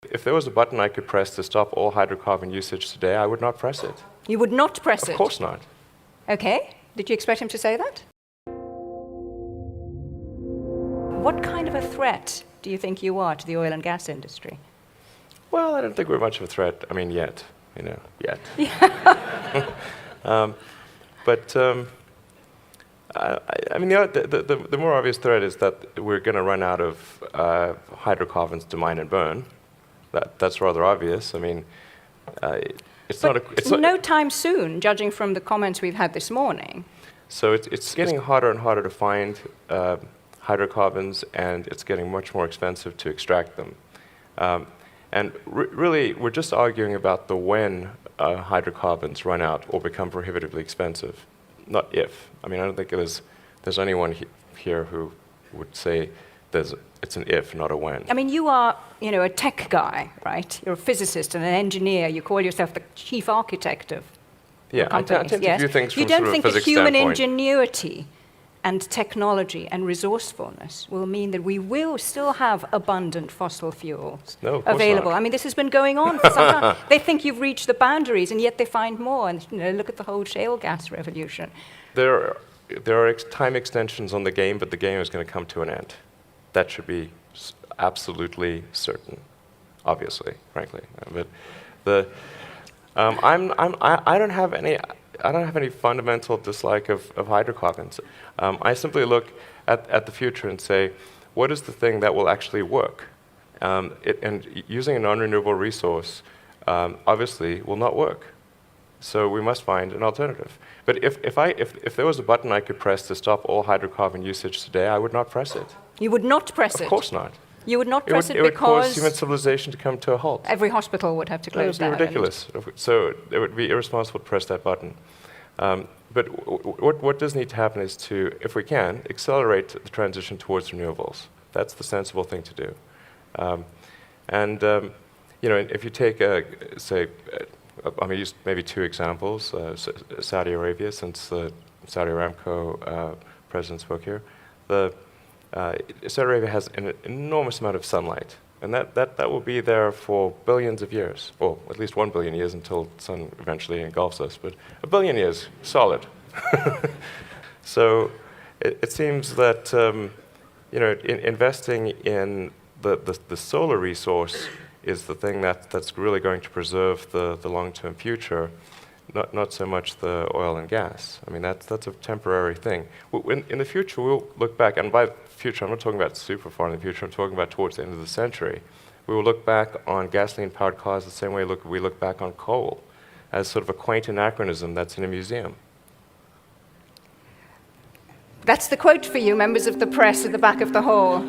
If there was a button I could press to stop all hydrocarbon usage today, I would not press it. You would not press it? Of course not. Okay. Did you expect him to say that? What kind of a threat do you think you are to the oil and gas industry? Well, I don't think we're much of a threat. I mean, yet. Yet. I mean, the more obvious threat is that we're going to run out of hydrocarbons to mine and burn. That's rather obvious. I mean, it's not. It's no time soon, judging from the comments we've had this morning. So it's getting harder and harder to find hydrocarbons, and it's getting much more expensive to extract them. And really, we're just arguing about the when hydrocarbons run out or become prohibitively expensive, not if. I mean, I don't think there's anyone here who would say it's an if, not a when. I mean, you are, a tech guy, right? You're a physicist and an engineer. You call yourself the chief architect of companies. I tend to view things from you don't sort of think a that physics human standpoint. ingenuity and technology and resourcefulness will mean that we will still have abundant fossil fuels available? Not. I mean, this has been going on for some time. They think you've reached the boundaries, and yet they find more. And look at the whole shale gas revolution. There are time extensions on the game, but the game is going to come to an end. That should be absolutely certain, obviously, frankly. But I don't have any fundamental dislike of hydrocarbons. I simply look at the future and say, what is the thing that will actually work? And using a non-renewable resource, obviously, will not work. So we must find an alternative. But if there was a button I could press to stop all hydrocarbon usage today, I would not press it. You would not press it? Of course not. You would not press it because... It would cause human because civilization to come to a halt. every hospital would have to close down. That would be ridiculous. So it would be irresponsible to press that button. But what does need to happen is to, if we can, accelerate the transition towards renewables. That's the sensible thing to do. If you take, I'm going to use maybe two examples. Saudi Arabia, since the Saudi Aramco president spoke here. Saudi Arabia has an enormous amount of sunlight, and that will be there for billions of years, or at least 1 billion years until the sun eventually engulfs us, but 1 billion years, solid. So it seems that investing in the solar resource is the thing that's really going to preserve the long-term future, not so much the oil and gas. I mean, that's a temporary thing. In the future, we'll look back, and by future, I'm not talking about super far in the future, I'm talking about towards the end of the century. We will look back on gasoline-powered cars the same way we look back on coal, as sort of a quaint anachronism that's in a museum. That's the quote for you, members of the press at the back of the hall.